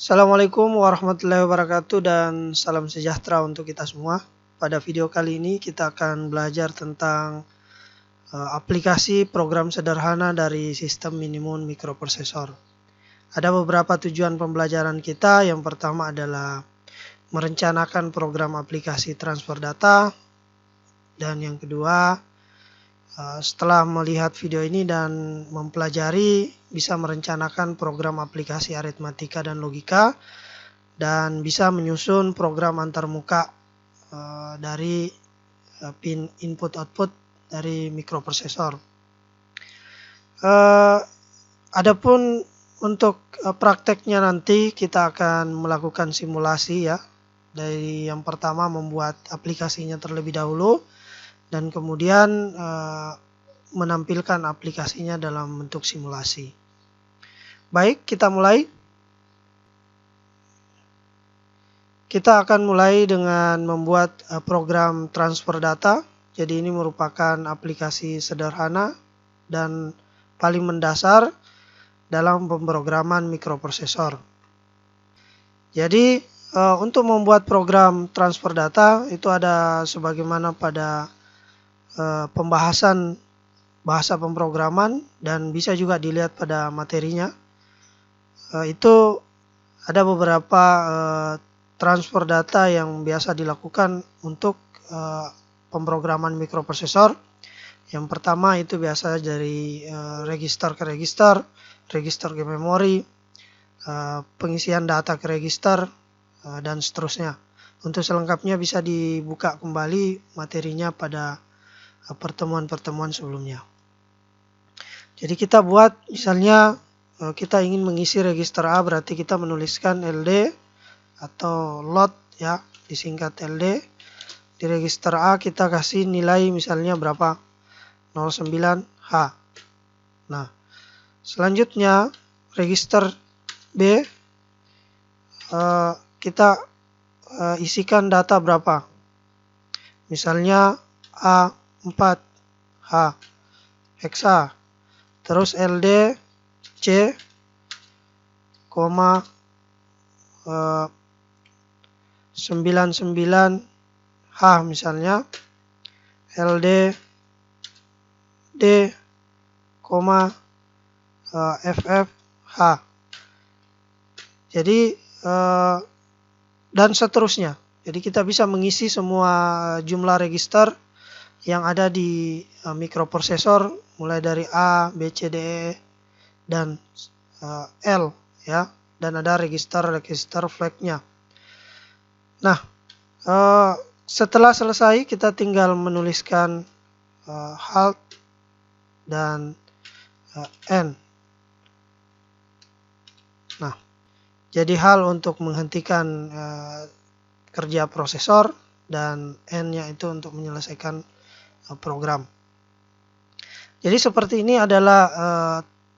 Assalamualaikum warahmatullahi wabarakatuh dan salam sejahtera untuk kita semua. Pada video kali ini kita akan belajar tentang aplikasi program sederhana dari sistem Minimun mikroprosesor. Ada beberapa tujuan pembelajaran kita. Yang pertama adalah merencanakan program aplikasi transfer data. Dan yang kedua, setelah melihat video ini dan mempelajari, bisa merencanakan program aplikasi aritmatika dan logika, dan bisa menyusun program antarmuka dari pin input-output dari mikroprosesor. Adapun untuk prakteknya nanti kita akan melakukan simulasi ya. Dari yang pertama membuat aplikasinya terlebih dahulu, dan kemudian menampilkan aplikasinya dalam bentuk simulasi. Baik, kita mulai. Kita akan mulai dengan membuat program transfer data. Jadi ini merupakan aplikasi sederhana dan paling mendasar dalam pemrograman mikroprosesor. Jadi untuk membuat program transfer data itu ada sebagaimana pada pembahasan bahasa pemrograman, dan bisa juga dilihat pada materinya. Itu ada beberapa transfer data yang biasa dilakukan untuk pemrograman mikroprosesor. Yang pertama itu biasa dari register ke register, register ke memori, pengisian data ke register, dan seterusnya. Untuk selengkapnya bisa dibuka kembali materinya pada pertemuan-pertemuan sebelumnya. Jadi kita buat, misalnya kita ingin mengisi register A, berarti kita menuliskan LD atau load ya, disingkat LD. Di register A kita kasih nilai misalnya berapa, 09H. Nah, selanjutnya register B kita isikan data berapa, misalnya A4H hexa, terus LD C, 99H misalnya, LD D, FFH. Jadi dan seterusnya. Jadi kita bisa mengisi semua jumlah register yang ada di mikroprosesor mulai dari A, B, C, D, E, dan L ya, dan ada register flag-nya. Nah, setelah selesai kita tinggal menuliskan halt dan N. Nah, jadi hal untuk menghentikan kerja prosesor, dan N-nya itu untuk menyelesaikan program. Jadi seperti ini adalah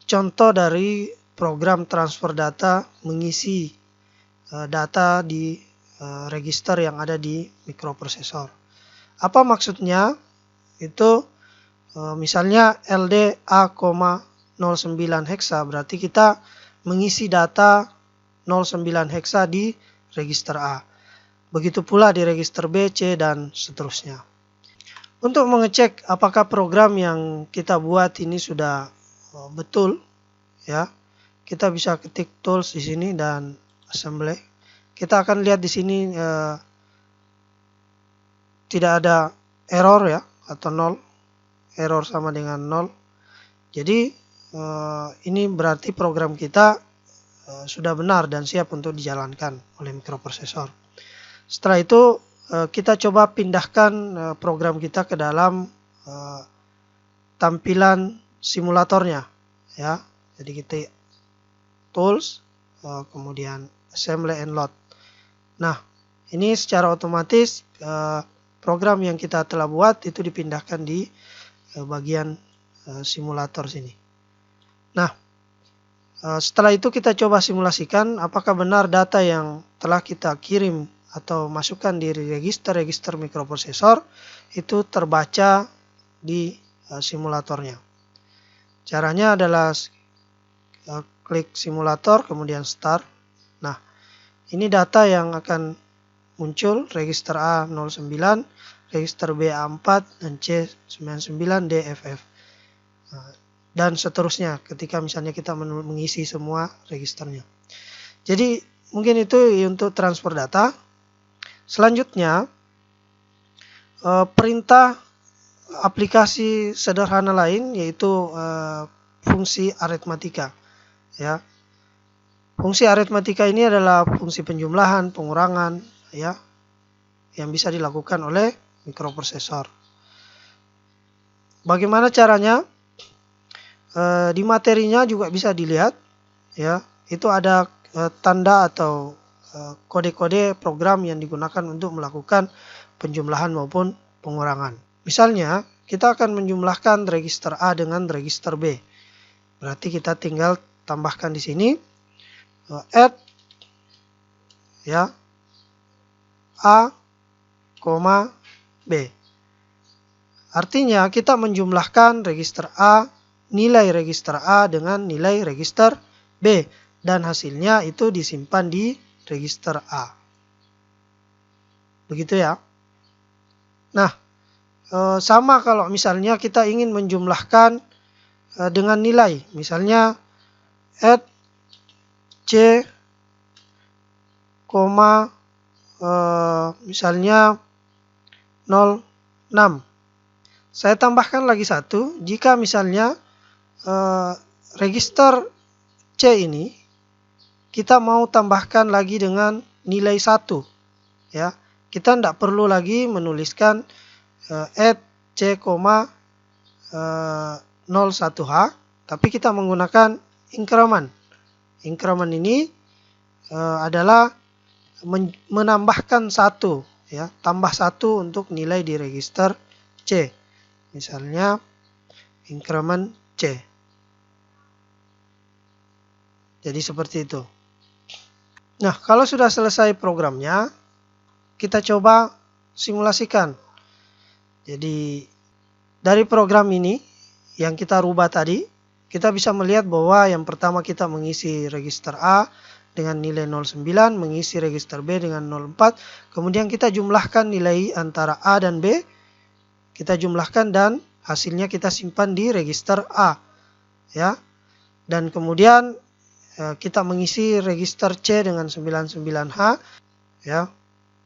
contoh dari program transfer data mengisi data di register yang ada di mikroprosesor. Apa maksudnya? Itu misalnya LD A,09 hexa, berarti kita mengisi data 09 hexa di register A. Begitu pula di register B, C, dan seterusnya. Untuk mengecek apakah program yang kita buat ini sudah betul ya, kita bisa ketik tools di sini dan assembly. Kita akan lihat di sini tidak ada error ya, atau 0. Error sama dengan 0. Jadi ini berarti program kita sudah benar dan siap untuk dijalankan oleh mikroprosesor. Setelah itu kita coba pindahkan program kita ke dalam tampilan simulatornya ya. Jadi kita tools, kemudian assembly and load. Nah, ini secara otomatis program yang kita telah buat itu dipindahkan di bagian simulator sini. Nah, setelah itu kita coba simulasikan apakah benar data yang telah kita kirim atau masukkan di register mikroprosesor itu terbaca di simulatornya. Caranya adalah klik simulator kemudian start. Nah, Ini data yang akan muncul, register A 09, register B A4, dan C 99, D FF. Dan seterusnya ketika misalnya kita mengisi semua registernya. Jadi mungkin itu untuk transfer data. Selanjutnya, perintah aplikasi sederhana lain yaitu fungsi aritmatika. Ya, fungsi aritmatika ini adalah fungsi penjumlahan, pengurangan, ya, yang bisa dilakukan oleh mikroprosesor. Bagaimana caranya? Di materinya juga bisa dilihat, ya, itu ada tanda atau kode-kode program yang digunakan untuk melakukan penjumlahan maupun pengurangan. Misalnya, kita akan menjumlahkan register A dengan register B. Berarti kita tinggal tambahkan di sini add, ya, A, B. Artinya kita menjumlahkan register A, nilai register A dengan nilai register B, dan hasilnya itu disimpan di register A. Begitu ya. Nah, sama kalau misalnya kita ingin menjumlahkan dengan nilai, misalnya add C, misalnya 06. Saya tambahkan lagi satu, jika misalnya register C ini kita mau tambahkan lagi dengan nilai 1, ya. Kita tidak perlu lagi menuliskan add C, 01H, tapi kita menggunakan increment. Increment ini adalah menambahkan 1, ya, tambah 1 untuk nilai di register C. Misalnya increment C. Jadi seperti itu. Nah, kalau sudah selesai programnya, kita coba simulasikan. Jadi dari program ini yang kita rubah tadi, kita bisa melihat bahwa yang pertama kita mengisi register A dengan nilai 09, mengisi register B dengan 04, kemudian kita jumlahkan nilai antara A dan B, kita jumlahkan dan hasilnya kita simpan di register A, ya. Dan kemudian kita mengisi register C dengan 99H, ya.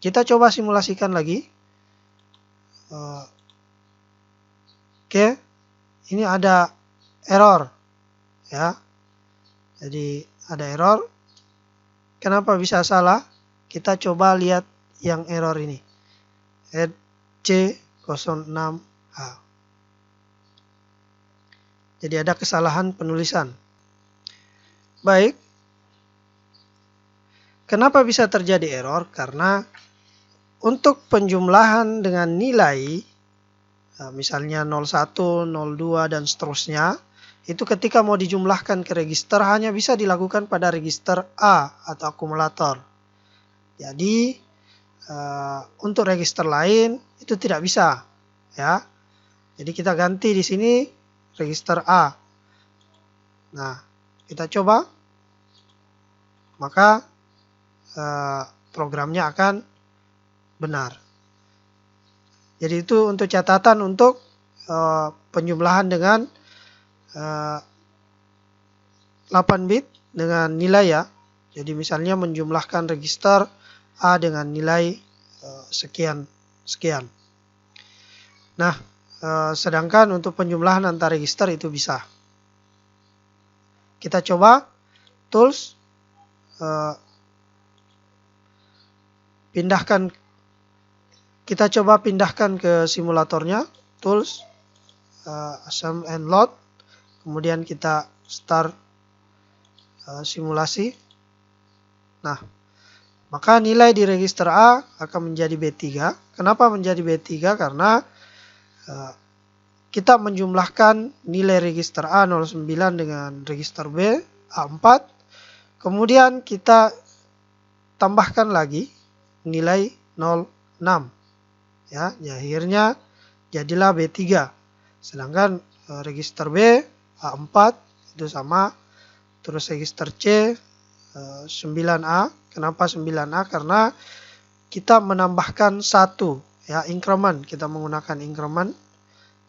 Kita coba simulasikan lagi. Oke, ini ada error, ya. Jadi ada error. Kenapa bisa salah? Kita coba lihat yang error ini. Add C06H. Jadi ada kesalahan penulisan. Baik. Kenapa bisa terjadi error? Karena untuk penjumlahan dengan nilai, misalnya 01, 02, dan seterusnya, itu ketika mau dijumlahkan ke register hanya bisa dilakukan pada register A atau akumulator. Jadi untuk register lain itu tidak bisa, ya. Jadi kita ganti di sini register A. Nah, kita coba, maka programnya akan benar. Jadi itu untuk catatan untuk penjumlahan dengan 8 bit dengan nilai, ya. Jadi misalnya menjumlahkan register A dengan nilai sekian. Nah, sedangkan untuk penjumlahan antar register itu bisa. Kita coba tools, kita coba pindahkan ke simulatornya, tools, assemble and load, kemudian kita start simulasi. Nah, maka nilai di register A akan menjadi B3. Kenapa menjadi B3? Karena kita menjumlahkan nilai register A 09 dengan register B A4. Kemudian kita tambahkan lagi nilai 06. Ya, akhirnya jadilah B3. Sedangkan register B A4 itu sama. Terus register C 9A. Kenapa 9A? Karena kita menambahkan 1 ya, increment, kita menggunakan increment.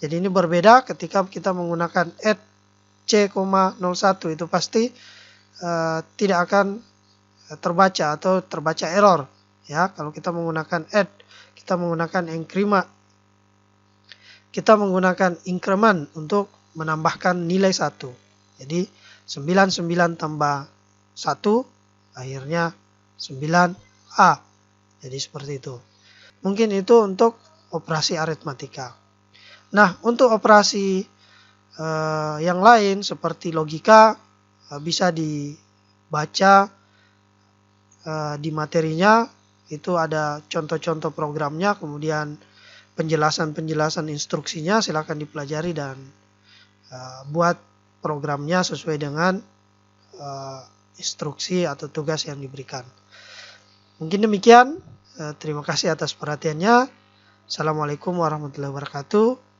Jadi ini berbeda ketika kita menggunakan add C,01, itu pasti tidak akan terbaca atau terbaca error ya. Kalau kita menggunakan add, kita menggunakan increment untuk menambahkan nilai 1. Jadi 99 tambah 1 akhirnya 9A. Jadi seperti itu. Mungkin itu untuk operasi aritmatika. Nah, untuk operasi yang lain seperti logika bisa dibaca di materinya. Itu ada contoh-contoh programnya, kemudian penjelasan-penjelasan instruksinya, silakan dipelajari dan buat programnya sesuai dengan instruksi atau tugas yang diberikan. Mungkin demikian. Terima kasih atas perhatiannya. Assalamualaikum warahmatullahi wabarakatuh.